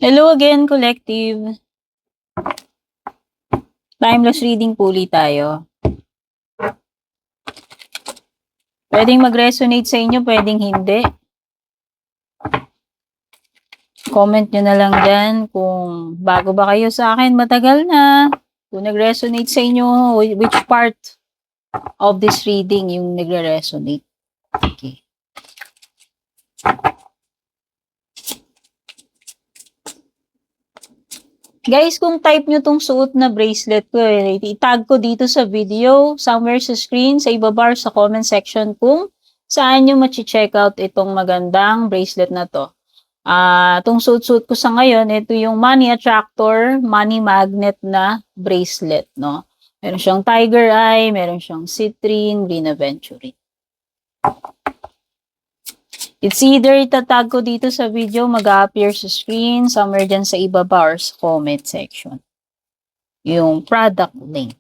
Hello again, collective. Timeless reading puli tayo. Pwedeng mag-resonate sa inyo, pwedeng hindi. Comment nyo na lang dyan kung bago ba kayo sa akin, matagal na. Kung nag-resonate sa inyo, which part of this reading yung nagre-resonate. Okay. Guys, kung type nyo tong suot na bracelet ko, itag ko dito sa video, somewhere sa screen, sa ibaba sa comment section kung saan nyo ma-check out itong magandang bracelet na to. Itong suot-suot ko sa ngayon, ito yung money attractor, money magnet na bracelet, no? Meron siyang tiger eye, meron siyang citrine, green aventurine. It's either itatag ko dito sa video, mag-appear sa screen, somewhere dyan sa ibaba or sa comment section. Yung product link.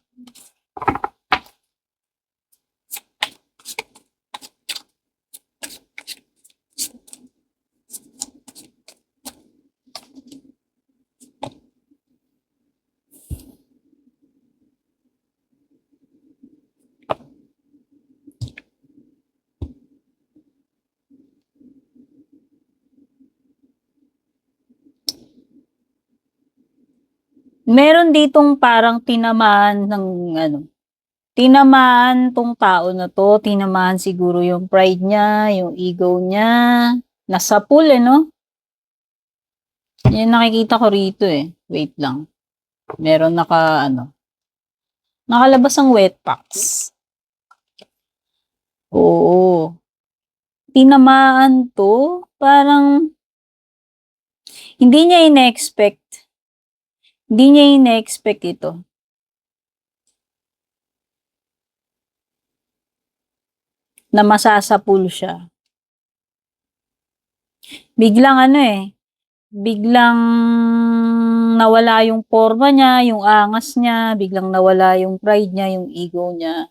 Meron ditong parang tinamaan ng tinamaan tong tao na to, tinamaan siguro yung pride niya, yung ego niya, nasa pool no? Yan nakikita ko rito wait lang. Meron nakalabas ang wet packs. Oo. Tinamaan to, parang hindi niya ina-expect. Hindi niya ina-expect ito. Na masasapul siya. Biglang biglang nawala yung forma niya, yung angas niya, biglang nawala yung pride niya, yung ego niya.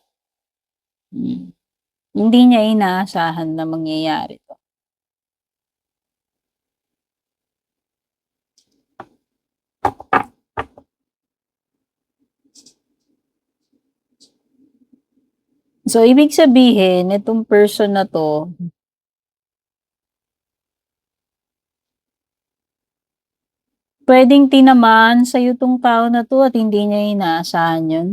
Hindi niya inaasahan na mangyayari to. So, ibig sabihin, itong person na to, pwedeng tinamaan sa'yo tong tao na to at hindi niya inaasahan yun.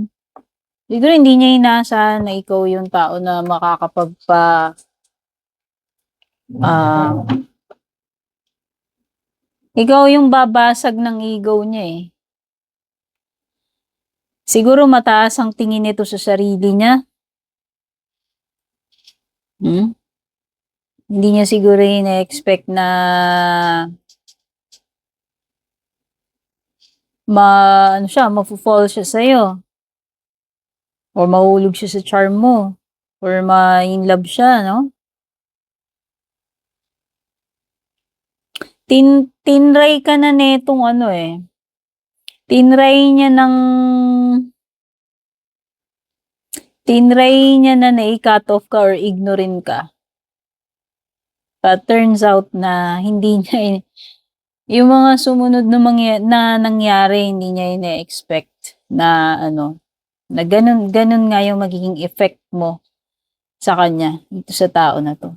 Siguro hindi niya inaasahan na ikaw yung tao na ikaw yung babasag ng ego niya Siguro mataas ang tingin nito sa sarili niya. Hindi niya siguro ina-expect na mafo-fall siya sa'yo. Or mahulog siya sa charm mo. Or ma-in love siya, no? Tinry ka na netong tinry niya na i-cut off ka or ignorin ka. But turns out na hindi niya yung mga sumunod na nangyari, hindi niya ina-expect na na ganun nga yung magiging effect mo sa kanya, dito sa tao na to.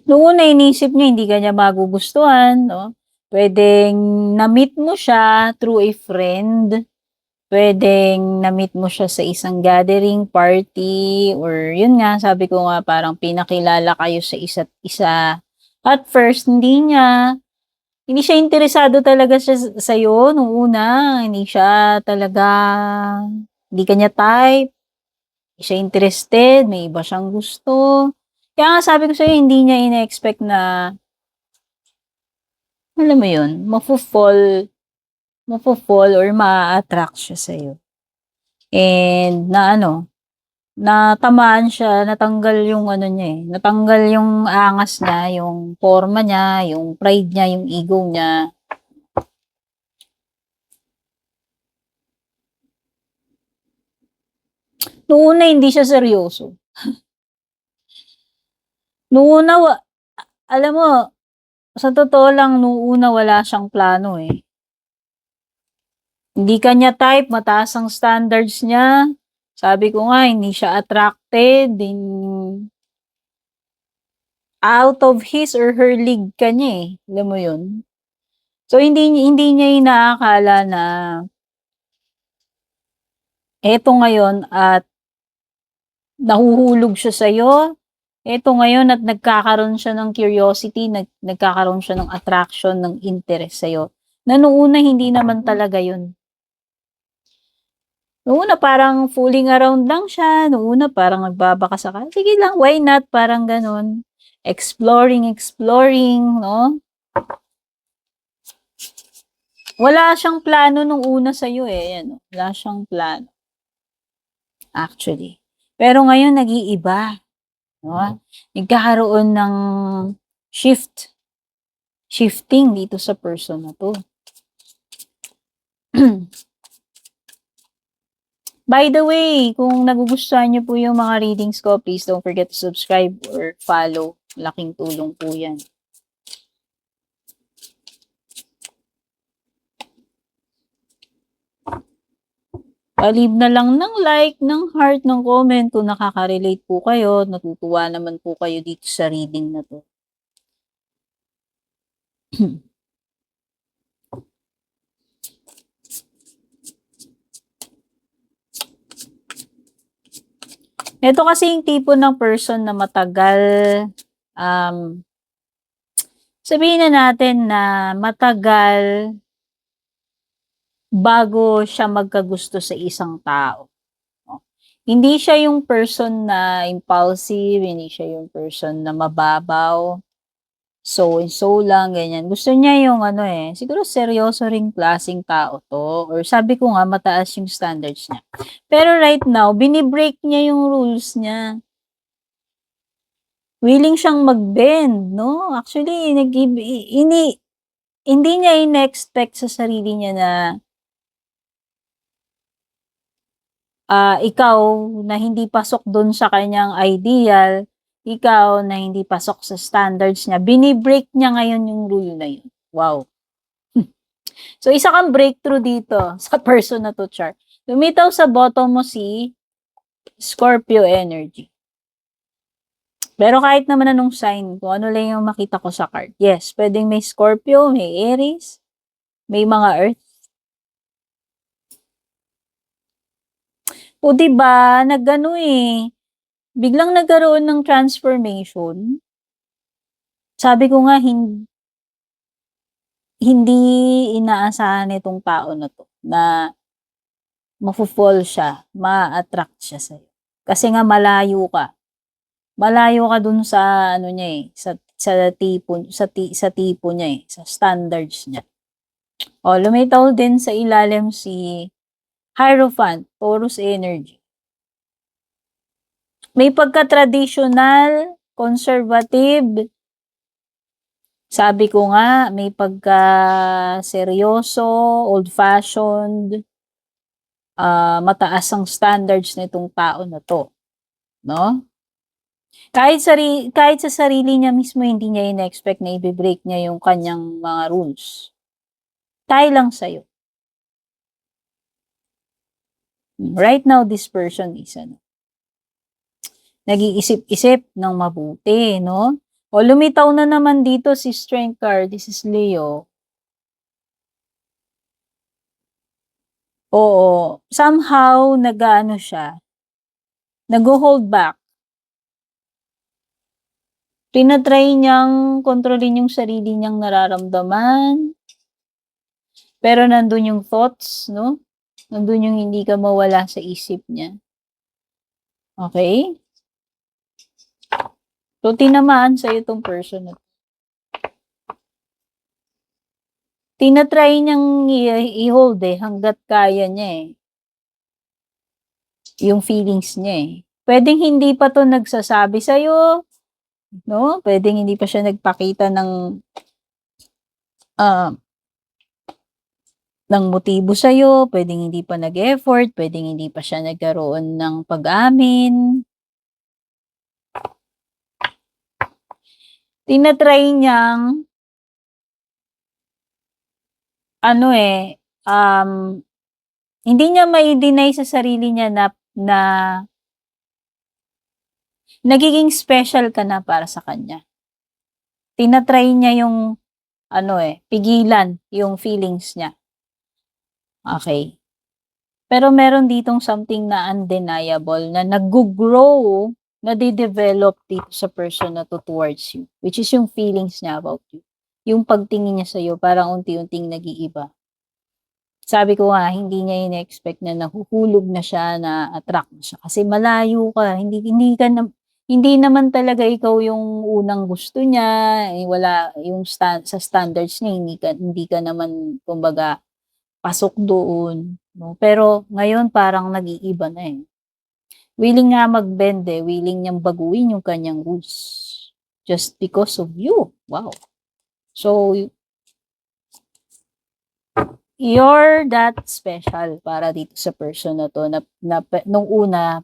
Noong una inisip niya hindi ka niya magugustuhan, no? Pwedeng na-meet mo siya through a friend. Pwedeng na-meet mo siya sa isang gathering party or yun nga, sabi ko nga parang pinakilala kayo sa isa't isa. At first, hindi siya interesado talaga siya sa'yo nung una. Hindi siya talaga, hindi kanya type. Hindi siya interested, may iba siyang gusto. Kaya nga sabi ko sa'yo, hindi niya ina-expect na, alam mo yun, mafo-fall or ma-attract siya sa'yo. And natamaan siya, natanggal yung natanggal yung angas niya, yung forma niya, yung pride niya, yung ego niya. Noong una, hindi siya seryoso. Nung una alam mo, sa totoo lang nung una wala siyang plano, eh. Hindi ka niya type, mataas ang standards niya. Sabi ko nga hindi siya attracted, out of his or her league ka niya, eh, alam mo 'yun? So hindi niya inaakala na eto ngayon at nahuhulog siya sa'yo, eto ngayon at nagkakaroon siya ng curiosity, nagkakaroon siya ng attraction, ng interest sa'yo, na nung una hindi naman talaga 'yun. Nung una parang fooling around lang siya, nung una parang nagbabaka-saka, sige lang, why not, parang gano'n. Exploring, 'no? Wala siyang plano nung una sa'yo, eh, ayan, oh, wala siyang plano, actually. Pero ngayon nag-iiba, 'no? Nagkakaroon ng shifting dito sa person na 'to. By the way, kung nagugustuhan niyo po yung mga readings ko, please don't forget to subscribe or follow. Laking tulong po yan. Leave na lang ng like, ng heart, ng comment kung nakaka-relate po kayo, natutuwa naman po kayo dito sa reading na to. Ito kasi yung tipo ng person na matagal, sabihin na natin na matagal bago siya magkagusto sa isang tao. Hindi siya yung person na impulsive, hindi siya yung person na mababaw, so and so lang, ganyan. Gusto niya yung ano, eh, siguro seryoso ring klaseng tao 'to, or sabi ko nga mataas yung standards niya. Pero right now, bini-break niya yung rules niya. Willing siyang mag-bend, 'no? Actually, hindi niya in-expect sa sarili niya na, ikaw na hindi pasok dun sa kanyang ideal, ikaw na hindi pasok sa standards niya, bini-break niya ngayon yung rule na yun. Wow! So, isa kang breakthrough dito sa person na 'to, char. Lumitaw sa bottom mo si Scorpio energy. Pero kahit naman anong sign, kung ano lang yung makita ko sa card. Yes, puwedeng may Scorpio, may Aries, may mga Earth. O 'di ba, biglang nagkaroon ng transformation. Sabi ko nga hindi inaasahan nitong tao na 'to na mafo-fall siya, maa-attract siya sa'yo. Kasi nga malayo ka. Malayo ka dun sa ano niya, eh, sa tipo niya, eh, sa standards niya. O lumitaw din sa ilalim si Hierophant, Taurus energy. May pagka-traditional, conservative, sabi ko nga may pagka-seryoso, old-fashioned, mataas ang standards nitong tao na 'to, 'no? Kahit sa sarili niya mismo hindi niya in-expect na ibe-break niya yung kanyang mga rules. Dahil lang sa'yo. Right now, this person is nag-iisip-isip ng mabuti, no? O lumitaw na naman dito si Strength card, this is Leo. Oo, somehow nag-aano siya, nagho-hold back. Tina-try niyang kontrolin yung sarili niyang nararamdaman, pero nandun yung thoughts, 'no? Nandun yung hindi ka mawala sa isip niya. Okey? So, tinamaan sa'yo 'tong person na 'to. Tina-try niyang i-hold, eh, hangga't kaya niya, eh, yung feelings niya, eh. Puwedeng hindi pa 'to nagsasabi sa'yo, 'no? Puwedeng hindi pa siya nagpakita ah, ng motibo sa'yo, puwedeng hindi pa nag-effort, puwedeng hindi pa siya nagkaroon ng pag-amin. Tina-try niyang ano, eh, hindi niya mai-deny sa sarili niya na nagiging special ka na para sa kanya. Tina-try niya yung ano, pigilan yung feelings niya, okey. Pero meron ditong something na undeniable na naggo-grow, nade-develop dito sa person na 'to towards you, which is yung feelings niya about you. Yung pagtingin niya sa'yo parang unti-unting nag-iiba. Sabi ko nga hindi niya ine-expect na nahuhulog na siya, na-attract na siya kasi malayo ka, hindi hindi ka na hindi naman talaga ikaw yung unang gusto niya, wala yung sa standards niya hindi ka naman kumbaga pasok doon, 'no. Pero ngayon parang nag-iiba na, eh. Willing nga mag-bend, willing niyang baguhin yung kanyang rules just because of you, wow. So, you're that special para dito sa person na 'to na nung una,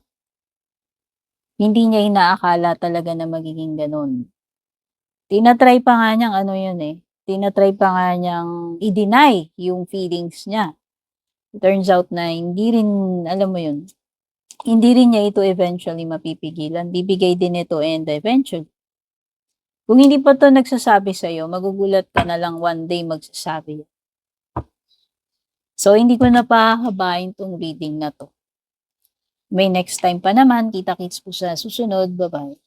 hindi niya inaakala talaga na magiging gano'n. Tina-try pa nga niyang ano 'yun, tina-try pa nga niyang i-deny yung feelings niya. Turns out na hindi rin alam mo 'yun, hindi rin niya ito eventually mapipigilan, bibigay din ito and eventually. Kung hindi pa 'to nagsasabi sa'yo, magugulat ka na lang one day magsasabi. So, hindi ko na pahahabain 'tong reading na 'to. May next time pa naman. Kita-kits po sa susunod. Ba-bye.